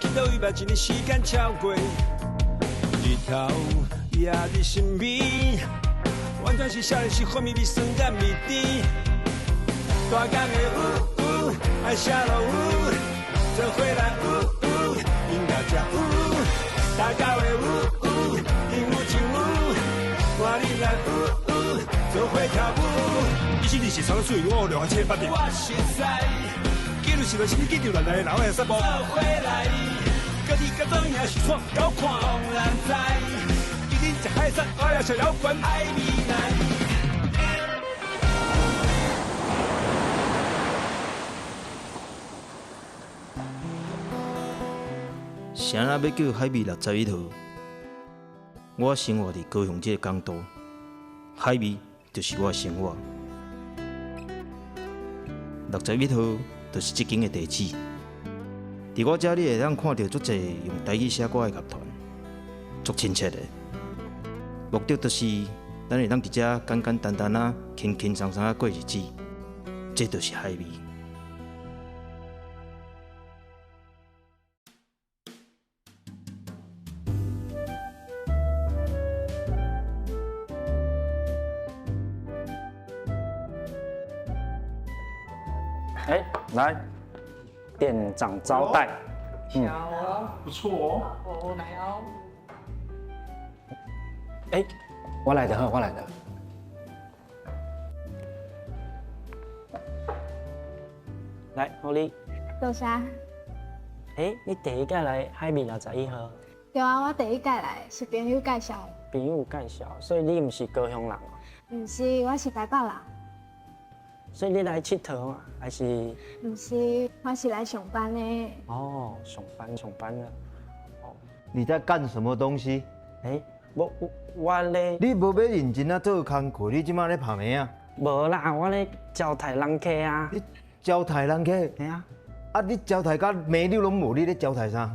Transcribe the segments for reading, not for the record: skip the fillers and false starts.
见到伊目前的时间超过，日头也伫身边，完全是少年时幻灭的酸甘味甜。大江的爱下落做伙来饮到这大家的鹦鹉唱看你来做伙跳舞。以前你是长水，我两千八百。我实在，记录是就是你记住咱来老的沙漠。做伙来，各地各种也是闯高看，当然知。一定在海上，我要小摇滚爱你来。谁人要叫海味61号？我生活伫高雄这个港都，海味就是我的生活。61号就是这间的地址。伫我这，你会当看到足侪用台语写歌的乐团，足亲切的。目的就是咱会当伫这简简单单啊、轻轻松松啊过日子，这就是海味。来，店长招待。不错哦。哦，来哦。我来的好，我来的。来，好你。做啥？你第一届来海味61号？对啊，我第一届来是朋友介绍的。朋友介绍，所以你唔是高雄人哦？唔是，我是台北人。所以你来佚佗啊，还是？唔是，我是来上班的。哦，上班了。你在干什么东西？我咧。你无要认真啊做工课，你即马咧拍咩啊？无啦，我咧招待人客啊。你招待人客？嘿啊。啊，你招待甲美女拢无，你咧招待啥？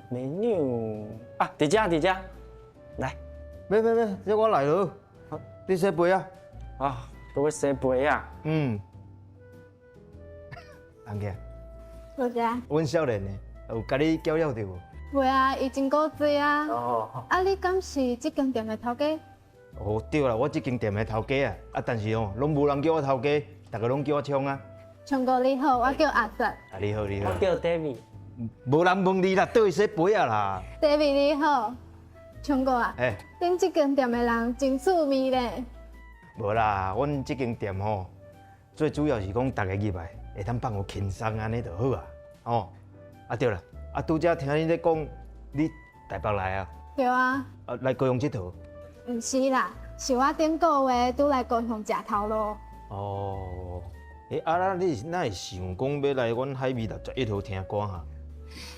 美女啊，伫遮，来。别，这我来咯。你洗杯啊？啊，都要洗杯啊。人客。做啥？阮少年的，有甲你交了着无？袂啊，伊真古锥啊。哦。啊，你敢是这间店的头家？哦，对啦，我这间店的头家啊，但是哦，拢无人叫我头家，大家拢叫我冲啊。冲哥你好，我叫阿瑟。啊，你好。我叫 David。无人问你啦，倒去洗杯啊啦。David 你好，冲哥啊。哎。恁这间店的人真趣味咧。无啦，阮这间店吼，最主要是讲大家入来会当放有轻松安尼就好啊。哦，啊对啦，啊拄则听你咧讲，你台北来啊？对啊。来高雄佚佗？唔是啦，是我顶个月拄来高雄食头路。哦，啊你哪会想讲要来阮海味61号听歌哈？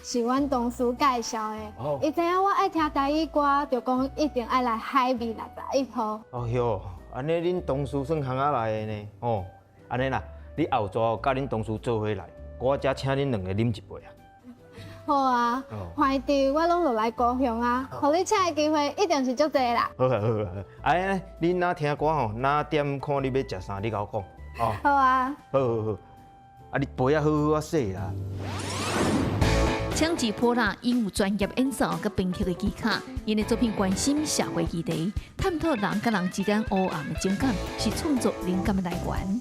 是阮同事介绍的。伊知影我爱听台语歌，就讲一定爱来海味61号。哦哟，安尼恁同事算行啊来的呢？哦，安尼啦，你后座甲恁同事做伙来，我则请恁两个啉一杯啊。好啊，反正我拢落来高雄啊，互你请的机会一定是足侪啦。好，哎，你若听歌吼，哪点看你要食啥，你甲我讲。哦。好啊。好，啊你杯啊好好啊洗啦。枪击破啦，因有专业演奏佮编曲的技巧，因的作品关心社会议题，探讨人甲人之间黑暗的情感，是创作灵感的来源。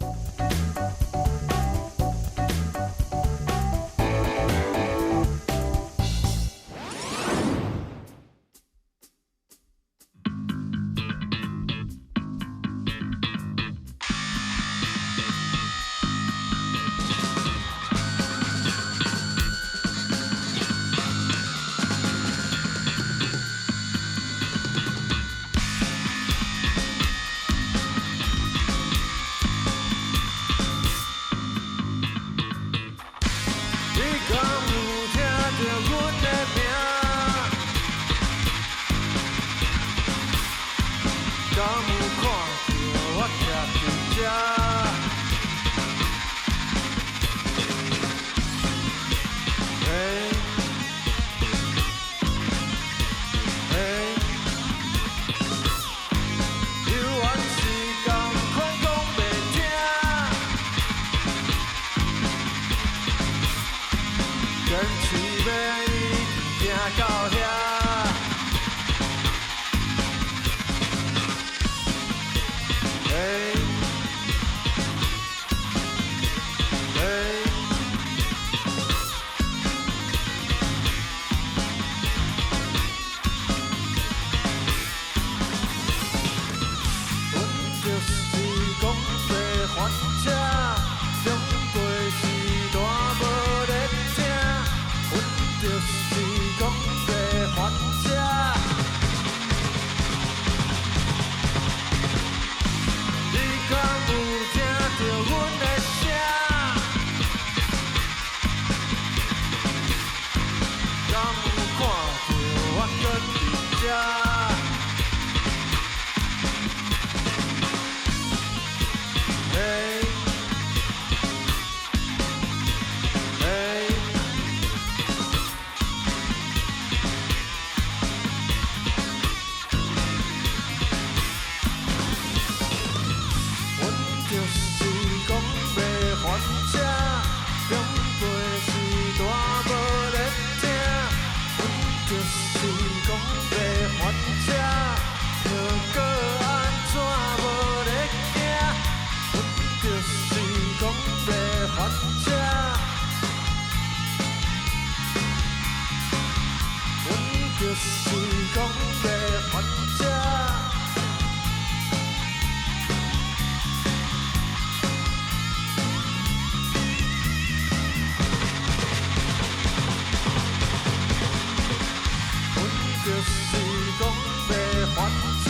到遐。阮就是讲要还车，终归是大无咧听。阮就是讲要还车。你敢有听到阮的声？敢有看到我搁伫这？嘿，嘿，阮就是讲要还车，终归是大无咧听。阮就是讲要还车，又搁安怎无咧惊？阮就是讲要还车，阮就是讲要还车。阮就是讲要还车。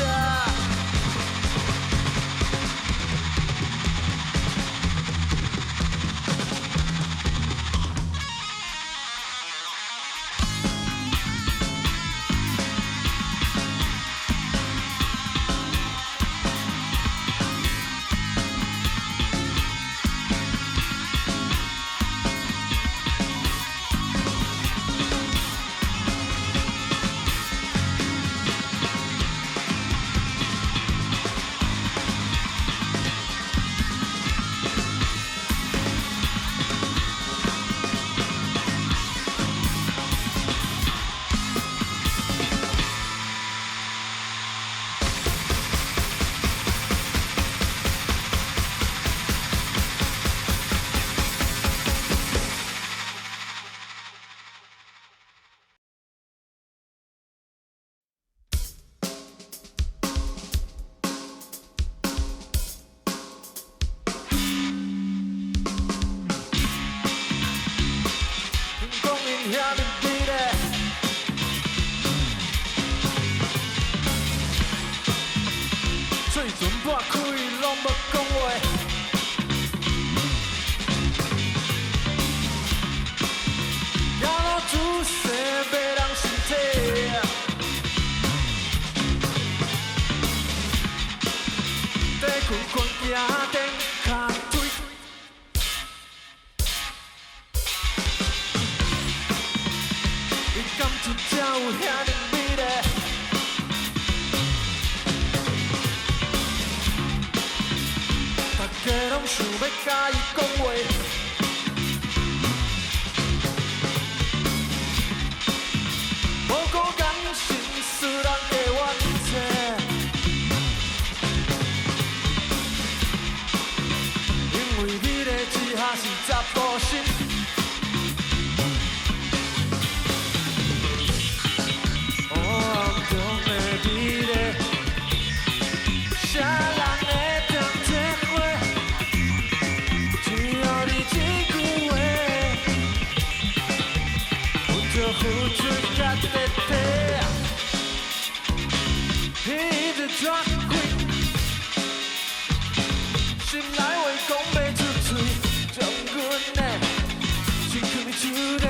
讲因遐尼美丽，嘴唇擘开拢无讲话，野路仔细迷人身体，地困困行顶骹腿。你敢真正有遐尼美丽？大家拢想要甲伊讲话，无顾感心思人加怨气，因为美丽只下是查甫心。黑暗中的美丽，啥人会当体会？只要你一句话，阮就付出甲彻底，一直抓紧，心内话讲袂出嘴，将阮的心放你手里。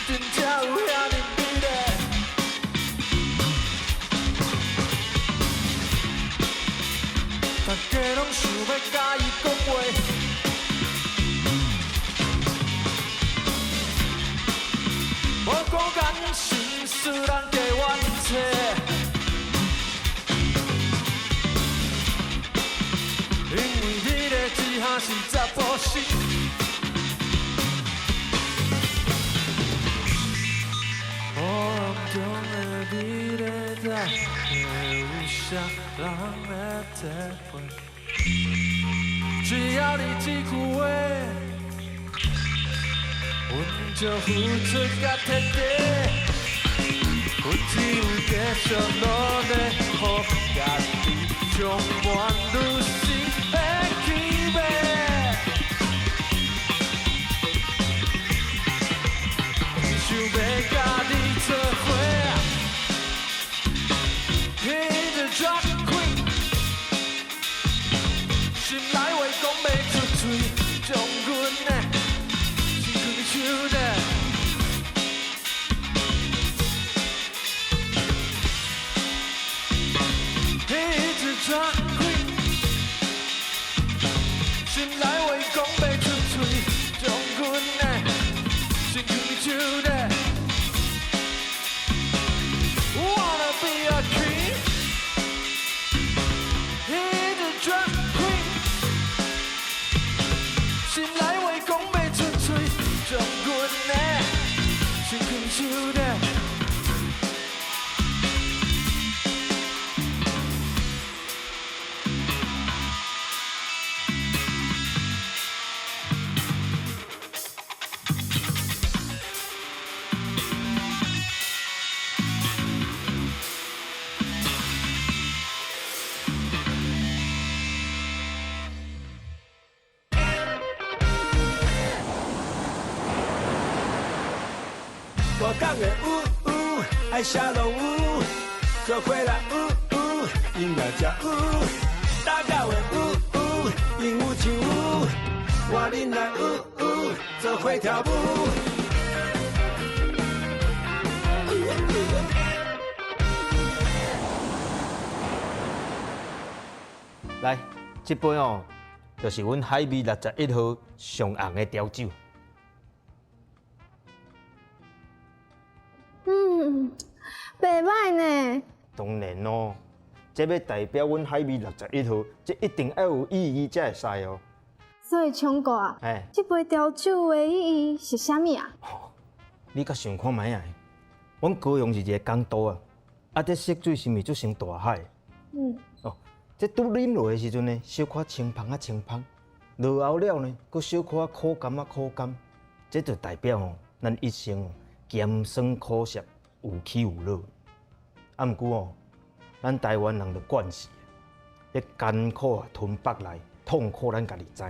真正有遐尼美丽，大家拢想要甲伊讲话，无顾感心思人加怨气，因为美丽只下是查甫心。心。黑暗中的你的在，会有啥人会体会？只要你一句话，阮就付出甲彻底。我只有继续努力，予家己充满女性的气味。想要甲你做伙，迄个 drag queen， 心内话讲袂出嘴，将阮的心开手的。drag queen， 心内话讲袂出嘴，将阮的心开手的。Wanna be a king， 迄个 drag queen， 心内话讲袂出嘴，将阮的心开手的。我讲的爱写拢有，做伙来音乐才有，打到的音有唱有，换恁来做伙跳舞。来，这杯哦，就是阮海味61号上红的调酒。袂歹呢。当然咯，这要代表阮海味61号，这一定要有意义才会使哦。所以唱歌啊，这杯调酒的意义是啥物啊？你甲想看卖啊？阮高雄是一个港岛啊，这色水是毋是足像大海？这拄啉落的时阵呢，小可清芳啊清芳，落后了呢，佫小可苦甘啊苦甘，这就代表咱一生咸酸苦涩，有起有落。啊，毋过咱台湾人就惯势，迄艰苦吞北来，痛苦咱家己知。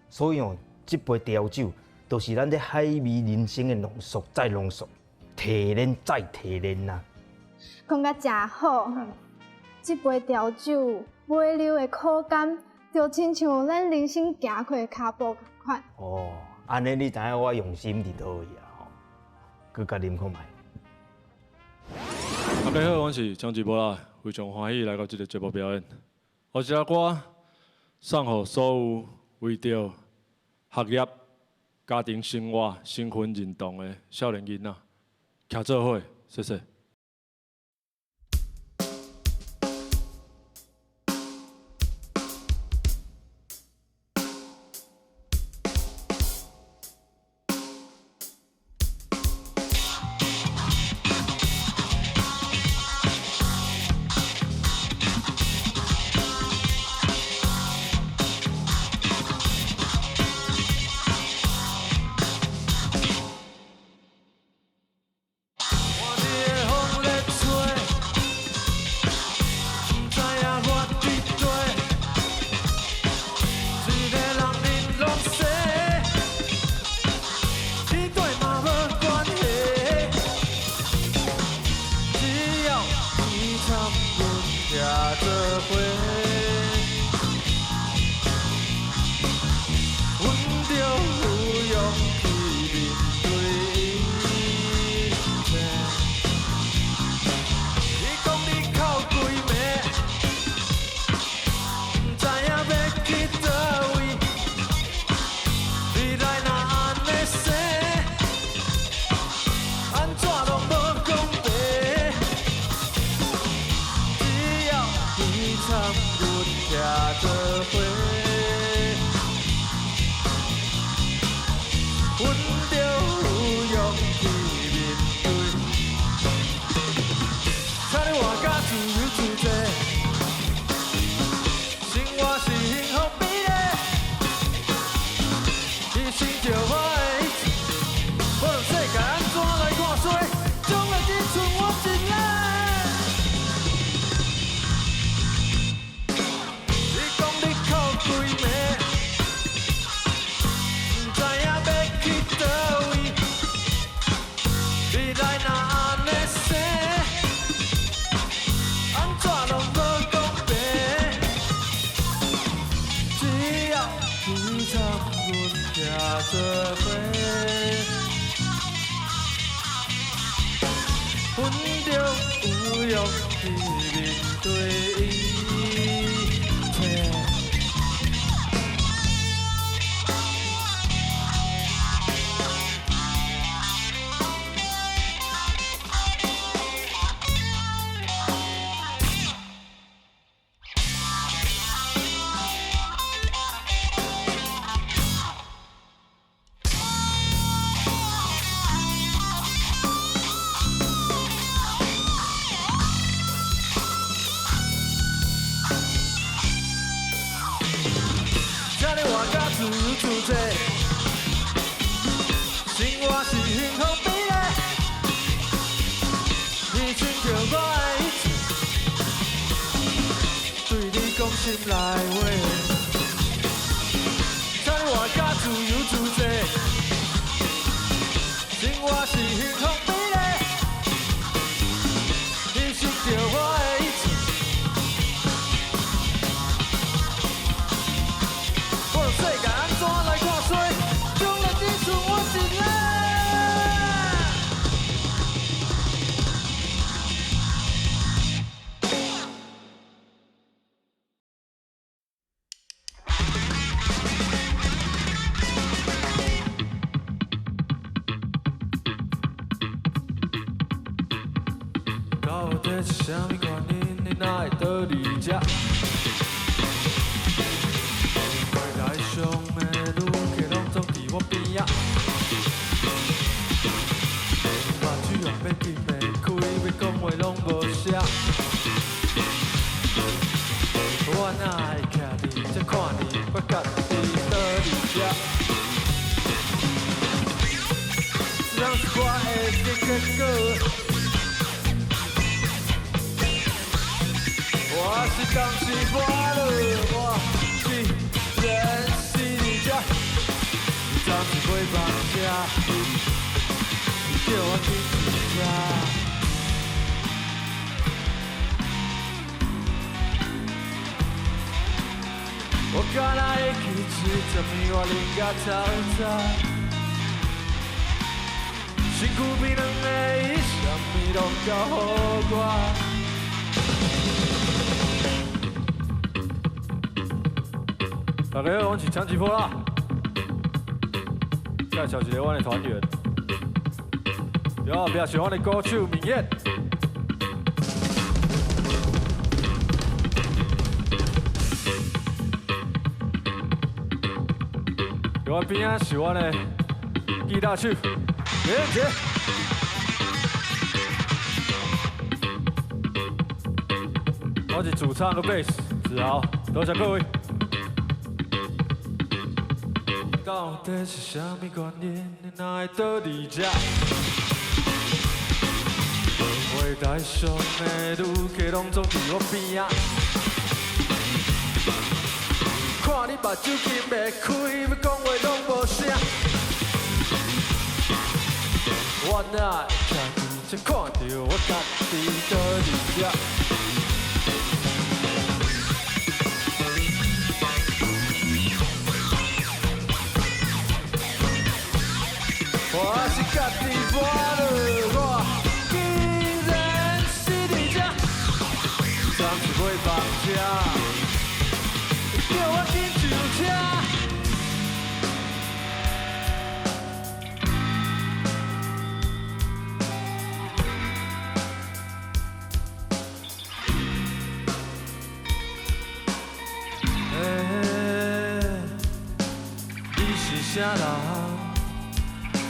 所以这杯调酒都是咱这海味人生的浓缩再浓缩，提炼再提炼呐。讲甲真好，这杯调酒尾流的苦甘，就亲像咱人生行过的脚步共款。安尼你知影我用心伫倒位啊？佮甲啉看卖。大家好，我是张志波啦，非常欢喜来到这个节目表演。我这首歌送予所有为着学业、家庭生活、身份认同的少年囡仔，徛做伙，谢谢。做伙，阮着有勇气面对伊。自由自在，生活是幸福美丽，你亲着我的意志，对你讲心内话。请你活甲自由自在，生活是幸福美丽，你亲着我的意志。世界安怎来看衰？将来只剩我一个。到底是啥物原因，你哪会倒伫这？上的旅客拢总伫我边仔，目睭也要紧的开，要讲话拢无声。我哪会徛伫这看你，我家己倒伫这。人是我的结果，我是当时我了，我是人。你暂时袂放假，你叫我去自家。我敢若会记起10年我啉甲透早，身躯冰冷的伊，啥物拢交予我。大家好，我是强吉波啦。介绍一个阮的团员，后壁是阮的歌手明彦。我边仔是阮的吉他手林彦杰。我是主唱和贝斯子豪，多谢各位。到底是啥物原因，你哪会倒伫这？话台上的旅客拢总伫我边仔，看你目睭紧袂开，要讲话拢无声。我哪会徛伫这看着我家己倒伫这？我是家己活落，我竟然是伫这，暂时袂放假，叫我紧上车。你是啥人？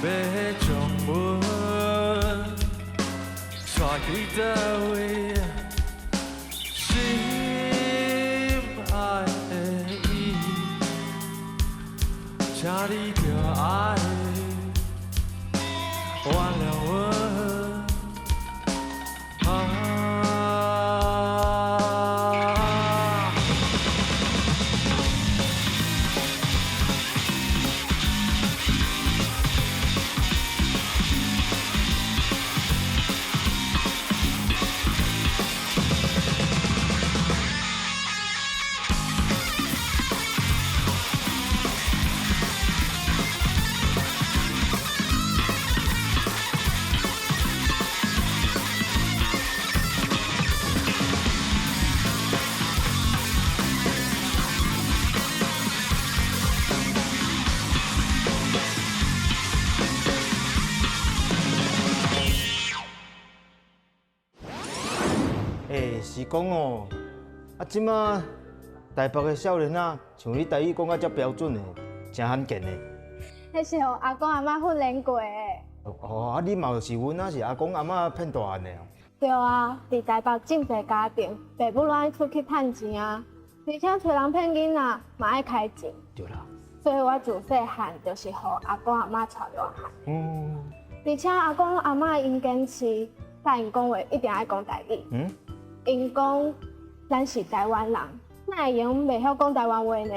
要将阮带去倒位？心爱的伊，请你着爱原谅阮。讲哦，即马台北的少年仔像你台语讲啊遮标准的，真罕见的。迄是互阿公阿嬷训练过的。哦，你嘛是阮啊是阿公阿嬷骗大汉的哦。对啊，伫台北真侪家庭，爸母拢爱出去趁钱啊，而且找人骗囡仔嘛爱开钱。对啦。所以我自细汉就是互阿公阿嬷带大汉。而且阿公阿嬷因坚持，甲因讲话一定爱讲台语。因讲咱是台湾人，哪会用袂晓讲台湾话呢？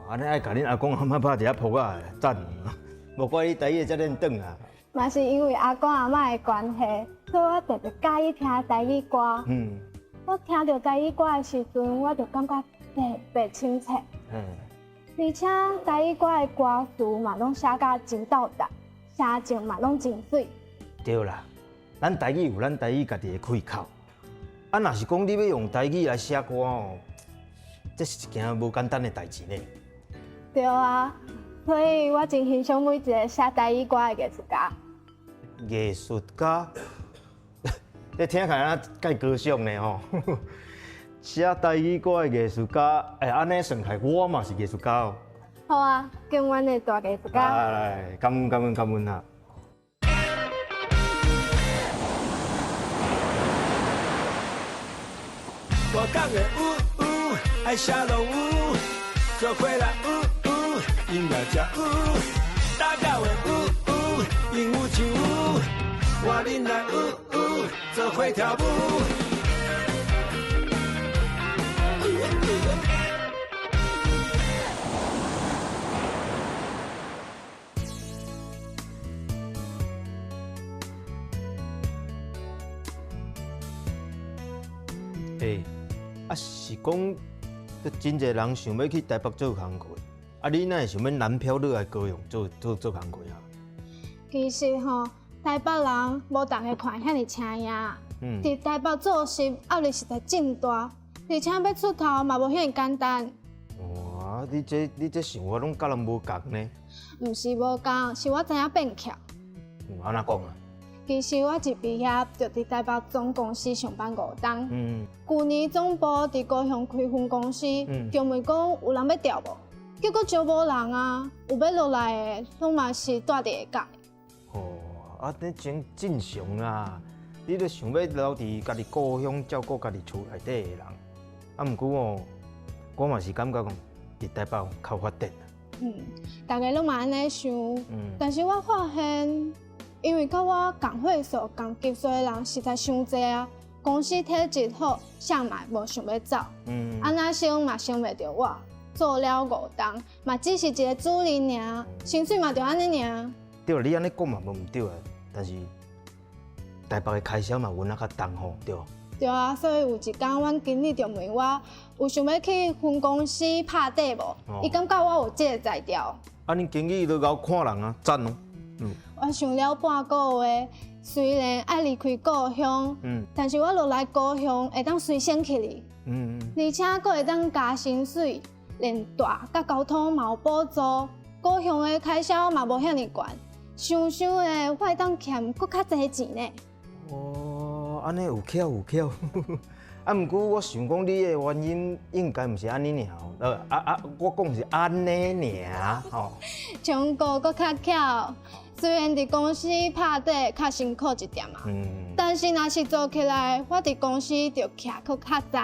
安尼爱甲恁阿公阿嬷拍一下扑啊，赞！无怪你台语遮练转啊。嘛是因为阿公阿嬷的关系，所以我特别介意听台语歌。我听到台语歌的时阵，我就感觉特别亲切。而且台语歌的歌词嘛，拢写甲真斗达，声情嘛拢真水。对啦，咱台语有咱台语家己的开口。啊，若是讲你要用台语来写歌哦，这是一件无简单的代志呢。对啊，所以我真欣赏每一个写台语歌的艺术家。艺术家，你听起来介高尚呢吼。写台语歌的艺术家，安尼算起来我嘛是艺术家哦。好啊，跟阮的大艺术家。来，感恩啊！我讲的爱写落做伙来音乐才打到的鹦鹉唱我恁来做伙跳舞。是讲，真侪人想要去台北做工课，你哪会想要南漂落来高雄做工课啊？其实吼，台北人无大家看遐尼请呀。伫台北做事压力实在真大，而且要出头嘛无遐尼简单。哇，你这想法拢甲人无共呢？毋是无共，是我知影变巧。安怎讲啊？其实我一毕业就伫台北总公司上班5年。去年总部伫高雄开分公司，就问讲有人要调无？结果招无人啊，有要落来的，拢嘛是住伫下界。你真正常啦。你著想要留伫家己故乡照顾家己厝内底的人。毋过我嘛是感觉讲伫台北较发展。大家拢嘛安尼想，但是我发现，因为甲我同岁数、同级数的人实在伤济啊。公司体质好，啥嘛无想要走。安那升嘛升袂着我，做了5年，嘛只是一个主任尔，薪水嘛就安尼尔。对了，你安尼讲嘛无毋对啊，但是台北的开销嘛阮较重吼，对。对啊，所以有一天，阮经理就问我，有想要去分公司拍底无？伊感觉我有这个才调。恁经理都够看人啊，赞哦。我想了半个月，虽然爱离开故乡，但是我落来高雄会当随身去哩。而且佫会当加薪水，连住甲交通嘛有补助，高雄的开销嘛无遐尼悬，想想的我会当欠佫较侪钱呢。安尼有巧。毋过我想讲你的原因应该毋是安尼尔，我讲是安尼尔吼。唱歌佫较巧，虽然伫公司拍底较辛苦一点啊，但是若是做起来，我伫公司就徛佫较早。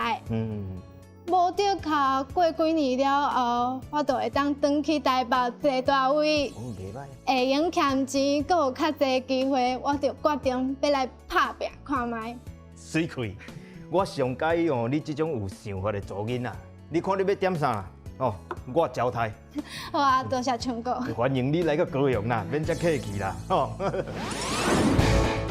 无着靠过几年了后，我就会当转去台北坐大位。袂歹。会用欠钱，佫有较侪机会，我就决定要来拍拼看卖。水开，我上介意你这种有想法的做囡仔。你看你要点啥？我招待。好啊，多谢唱歌。欢迎你来到高雄啦，免遮客气啦。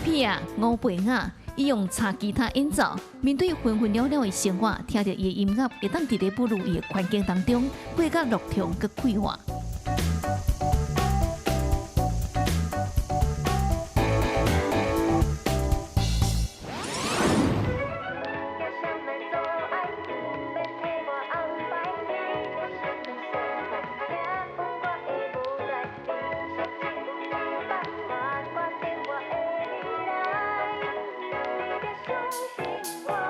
皮啊，吴培雅，伊用插吉他演奏，面对纷纷扰扰的生活，听着伊的音乐，会当伫咧不如意的环境当中，过甲乐畅佮快活。相信我。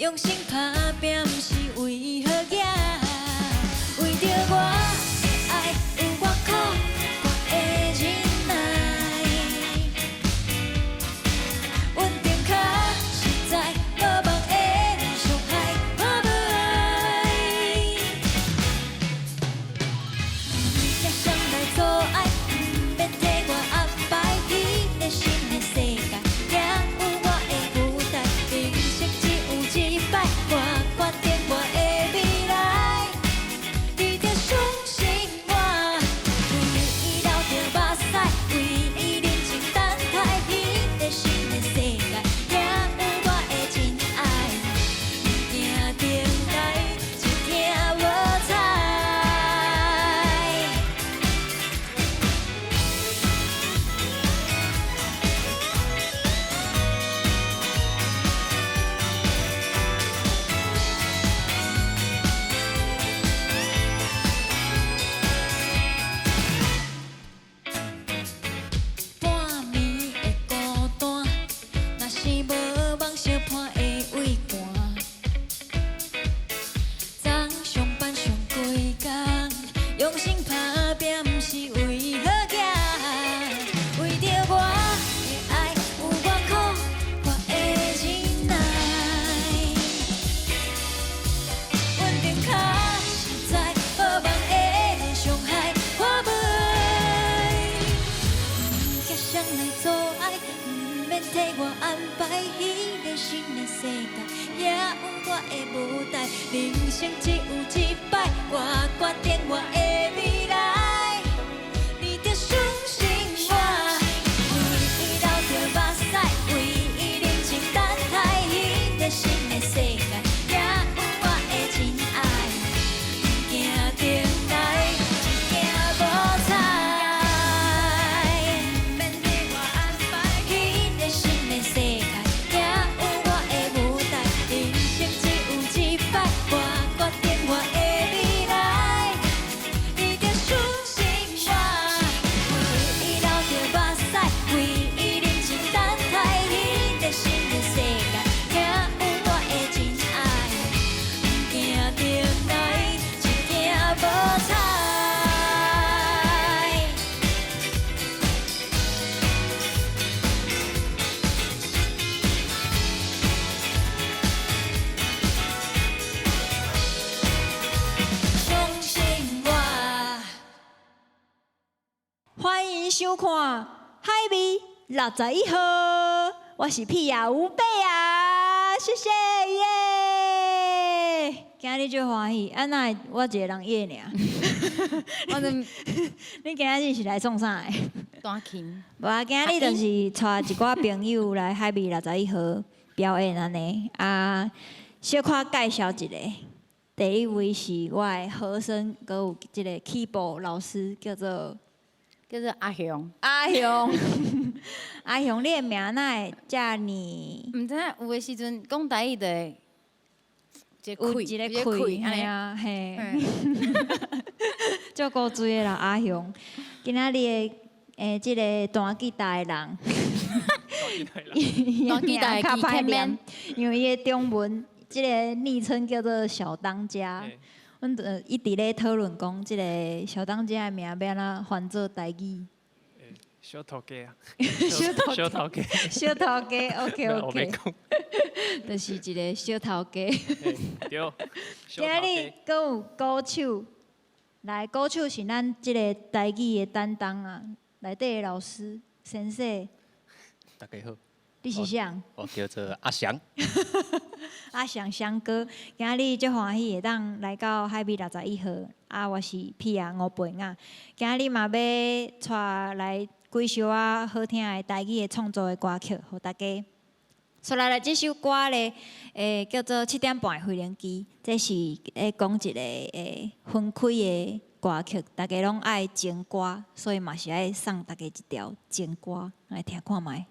用心打拼，不是为好嘢，为着我的爱有我苦，我的忍耐，稳定较实在，无望会伤害我不爱。假想来做爱，免替我安排，你的心的世界，也有我的舞台，人生只有一摆，我决定我的未来，你着相信我，为伊流着目屎，为伊认真等待，你的心的世界，也有我的真爱，行顶来，一定无彩。半暝的孤单，若是无梦相伴会畏寒。昨上班上几工，用心打拼，不是为好嘢，为着我的爱有我苦，我的忍耐，稳定较实在，无望会伤害我不爱。假想来做爱，不免替我安排，彼个新的世界，也有我的舞台，人生只有一摆，我决定我的未来，你着相信我，为伊流着目屎，为伊认真等待，彼个新的世界，也有我的真爱，行顶来，一定无彩。免替我安排，彼个新的世界，也有我的舞台，人生只有一摆，我决定我的未来，你着相信我，为伊流着目屎，为伊认真等待，彼个新的世界，也有我的真爱，行顶来，一定无彩。相信我。欢迎收看《海味61号》，我是屁雅吴贝啊，谢谢耶！今日最欢喜，啊那我一个人演尔，我都你今日是来创啥的？单琴。无啊，今日就是带一寡朋友来海味61号表演安尼啊，小可介绍一下。第一位是我的和声，佮有一个 keyboard 老师，叫做阿雄。阿雄。阿雄，你的名哪会遮尼？毋知影有诶时阵讲台语就会有一个气，安尼啊，嘿。足古锥的啦，阿雄。今仔日的即个弹吉他的人，弹吉他的较歹 keyman 念，因为伊的中文即个昵称叫做小当家。阮一直咧讨论讲，即个小当家的名要安怎翻做台语？小头家啊，小头小头家，小头家，OK 我 OK，袂讲，就是一个小头家。对。今日阁有鼓手，来鼓手是咱即个台语的担当啊，内底的老师先生，大家好，你是谁？我叫做阿翔。阿翔翔哥，今日足欢喜会当来到海味61号，啊，我是屁啊吴培啊，今日嘛要带来几首啊好听的台语的创作的歌曲，互大家。所来这首歌咧，叫做7点半的飞行机，这是讲一个分开的歌曲，大家拢爱情歌，所以嘛是爱送大家一条情歌来听看觅。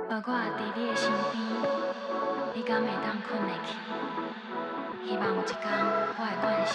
若我伫你的身边，你敢会当困会去？希望有一天我会惯势。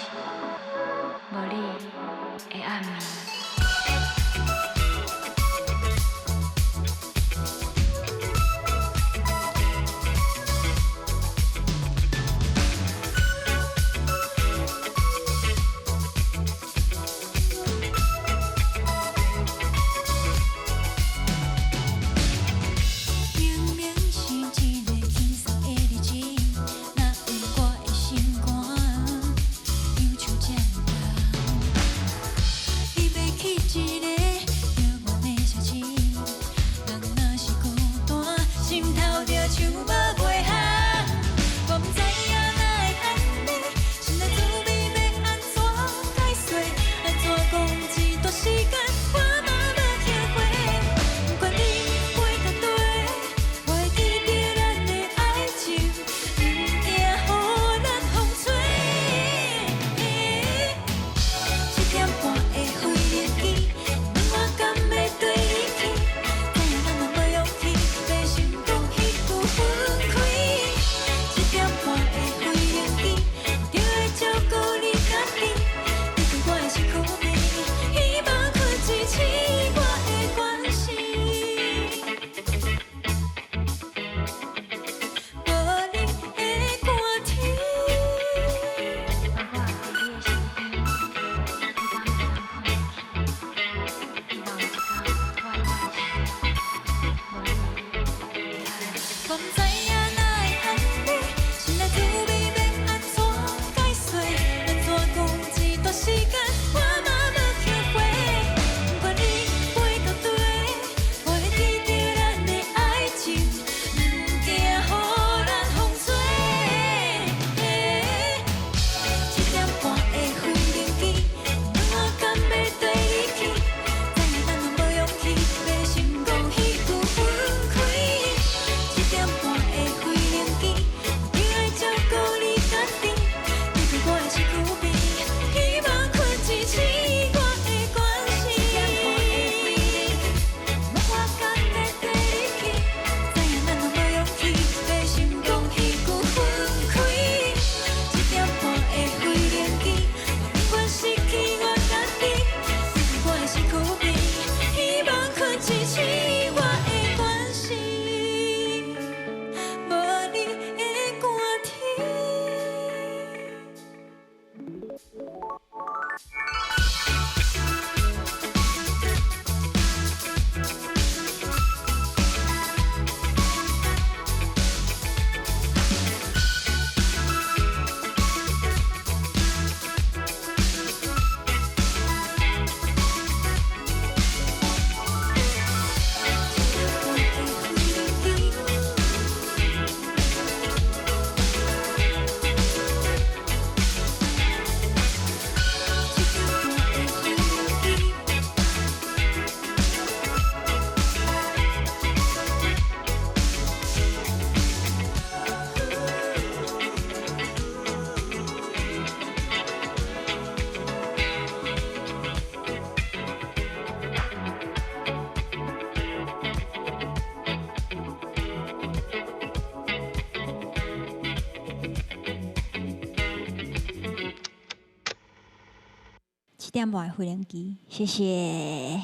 点半的飞行机，谢谢。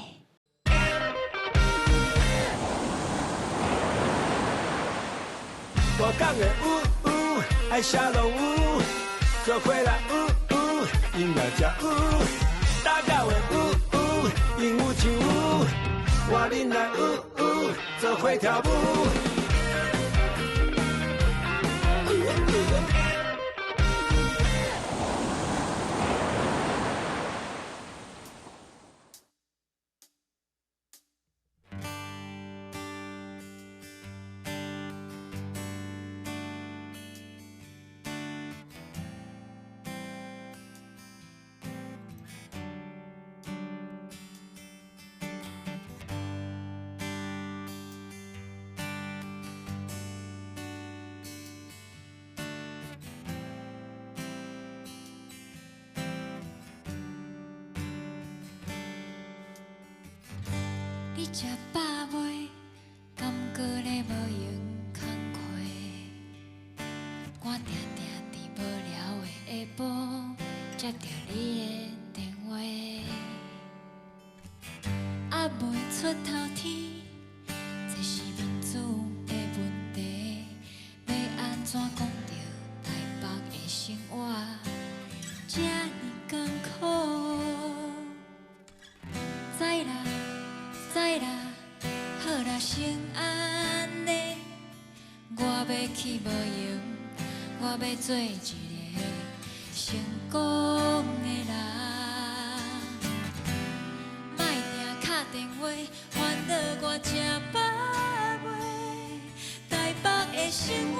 大港的呜呜，爱下落舞，做伙来呜呜，音乐才有。大港的呜呜，鹦鹉唱舞，我恁来呜呜，做伙跳舞。你吃饱未？感觉咧无用工课，我定定伫无聊的下晡接到你的电话，还未出头天，这是民主的问题，要安怎讲着台北的生活这呢艰苦？知啦。知啦，好啦，先安尼。我要去无用，我要做一个成功的人。莫定敲电话烦恼我吃饱未？台北的生活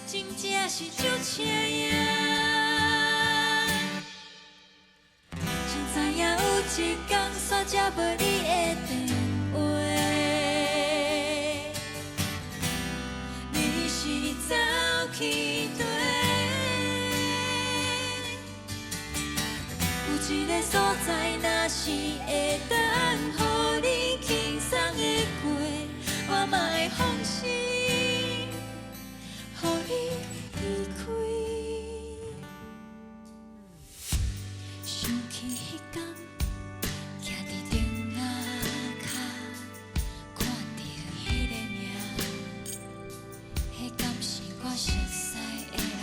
真正是足车呀。知影有一天煞接无你的电话，你是走去佗？有一个所在，若是会当予你轻松的过，我嘛会放心，予你离开。想起迄天，徛伫电话卡，看到迄个名，迄敢是我熟悉的人？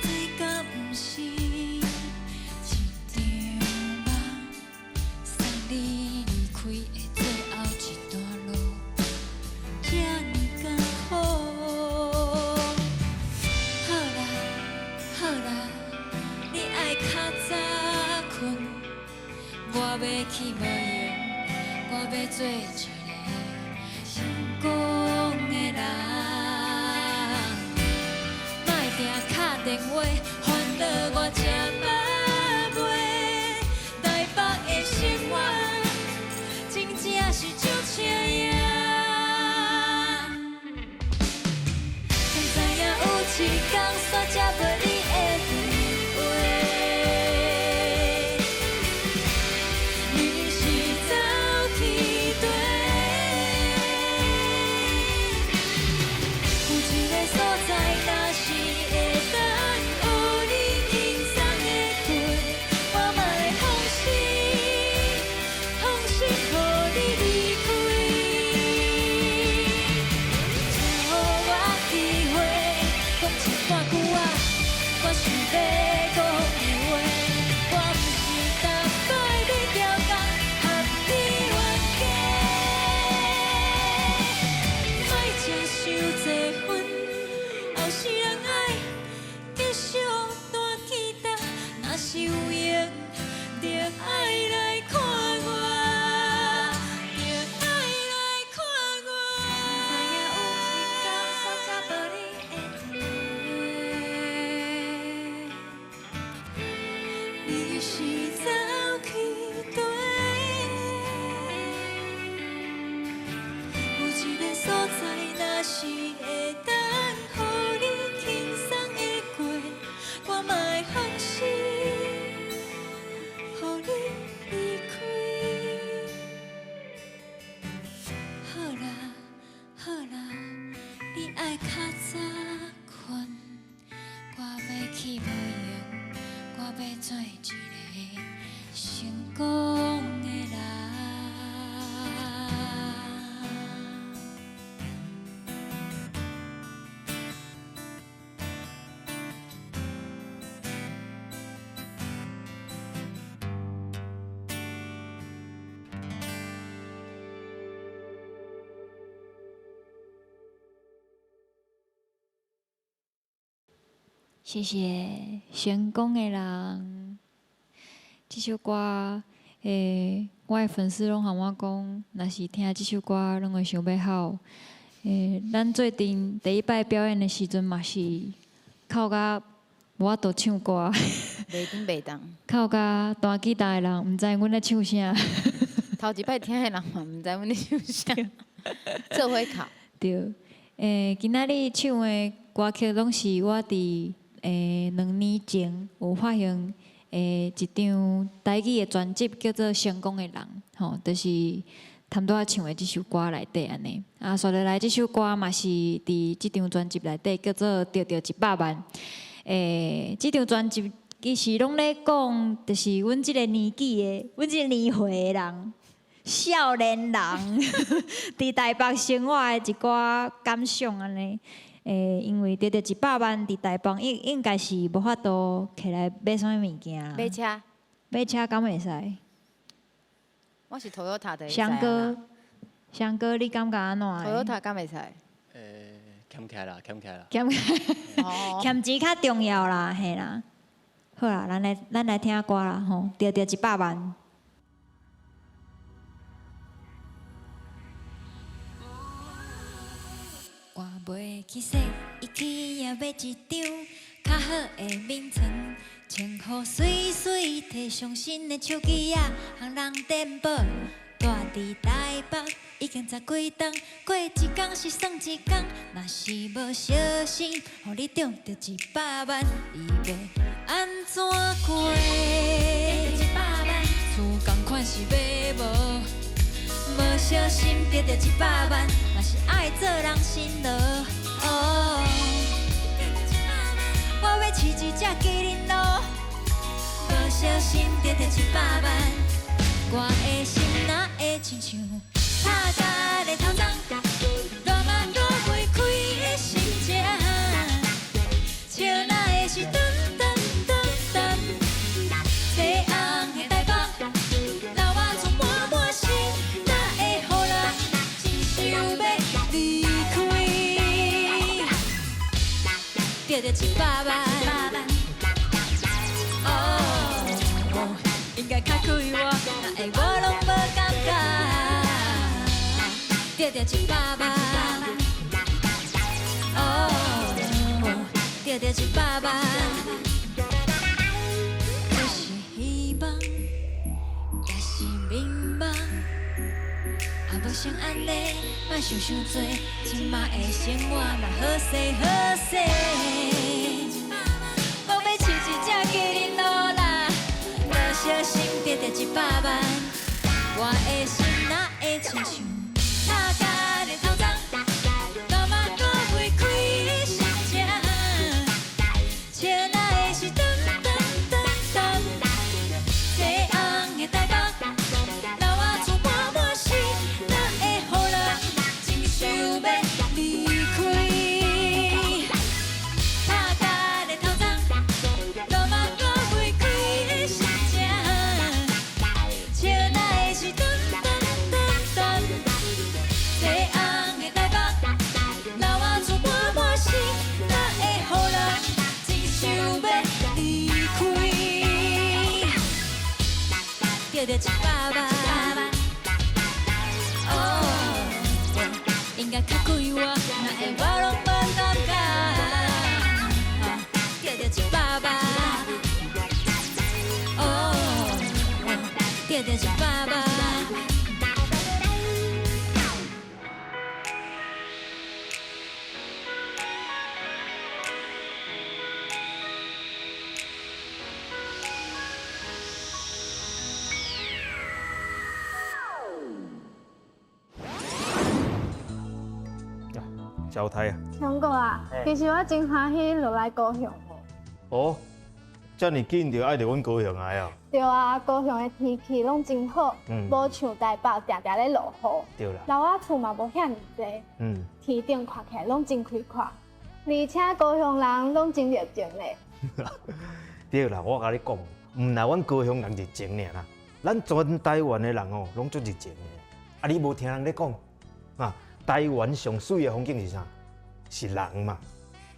这敢毋是一场梦，送你离开的最后一段路，这呢艰苦。好啦，你爱较早困，我要去无用，我要做一个成功的人。莫定敲电话烦恼我吃饱未？台北的生活真正是足车呀。才知影有一天煞接无你。爱较早困，我要去无用。做一个成功的人。谢谢成功的人。这首歌，我的粉丝拢和我讲，若是听这首歌，拢会想要好。咱最近第一摆表演的时阵，嘛是哭甲无法度唱歌，袂当。哭甲弹吉他的人，毋知阮咧唱啥。头一摆听的人嘛，毋知阮咧唱啥，做伙哭。对，今仔日唱的歌曲拢是我伫2年前有发行一张台语的专辑，叫做《成功的人》，吼，就是他拄仔唱的这首歌内底安尼。啊，续落来这首歌嘛是伫这张专辑内底叫做《着着100万》。这张专辑其实拢咧讲，就是阮即个年纪的，阮即个年岁的人，少年人伫台北生活的一寡感想安尼。因为得100万伫台北，应该是无法度起来买啥物物件啦。买车？买车敢会使？我是 Toyota 的。翔哥，你感觉安怎？Toyota 敢会使？欠起来啦，欠起来啦。欠钱较重要啦，嘿啦。好啦，咱来听歌啦，吼，得100万。我买起洗衣机也要一张较好的眠床，穿好水水摕上新的手机啊，行人电报。住伫台北已经10几冬，过一天是算一天。若是无小心，互你中着100万，伊要安怎过？100万，厝同款是买无。无小心得着100万，若是爱做人心落。哦，我要饲一只麒麟咯。无小心得着100万，我的心哪会亲像拍甲的头鬃，浪漫搁袂开的心情，笑哪会是噔噔噔噔，西红的台北。得着100万，哦，应该较开我，若会我拢无感觉。得着100万，哦，得着100万，就是希望，也是迷茫。啊，无像安尼，莫想多，即马的生活嘛好势好势。我要饲一只麒麟咯啦，无小心得着100万，我的心哪会亲像拍甲的头鬃，浪漫搁袂开的心情，笑哪会是噔噔噔噔，西红的台北。得着100万，哦，应该较开我，若会我拢无感觉。得着100万，哦，得着100万。交代啊！强哥啊，其实我真欢喜落来高雄哦。哦，遮尔紧就爱着阮高雄来哦。对啊，高雄的天气拢真好，无像台北常常咧落雨。对啦。老我厝嘛无遐尼济，天顶看起来拢真开阔，而且高雄人拢真热情咧。对啦，我甲你讲，毋是阮高雄人热情尔啦，咱全台湾的人哦，拢足热情的。啊，你无听人咧讲啊？台湾上水的风景是啥？是人嘛。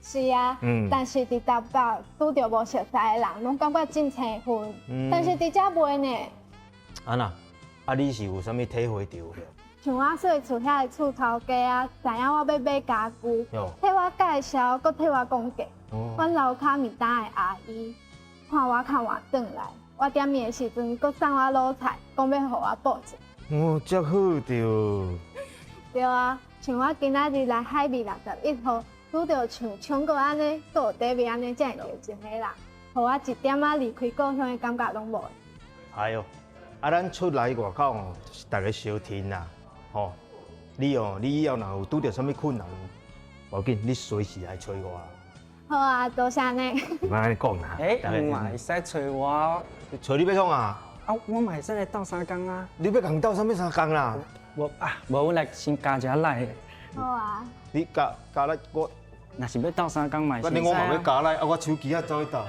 是啊，但是伫台北拄着无熟悉的人，拢感觉真青分。但是伫遮袂呢。安那？啊，你是有啥物体会着了？像我说厝遐的厝头家啊，知影我要买家具，替我介绍，搁替我讲价。阮楼骹面搭的阿姨看我较晚转来，我点面的时阵，搁送我卤菜，讲要互我报价。哦，遮好着。对啊，像我今仔日来海味61号，拄着像唱歌安尼，搁有底味安尼，遮热情的人，互我一点仔离开故乡的感觉拢无。哎哟，啊，咱出来外口哦，就是大家相挺啦，吼。你以后若有拄着啥物困难，无要紧，你随时来找我。好啊，多谢呢。莫安尼讲啦。你嘛会使找我。找你要创啊？啊，我嘛会使来斗三工啊。你要共斗啥物3工啦？无，阮来先加一下来。好啊。你加来我。若是要斗三工嘛，我嘛要加来，啊，我手机啊走去斗。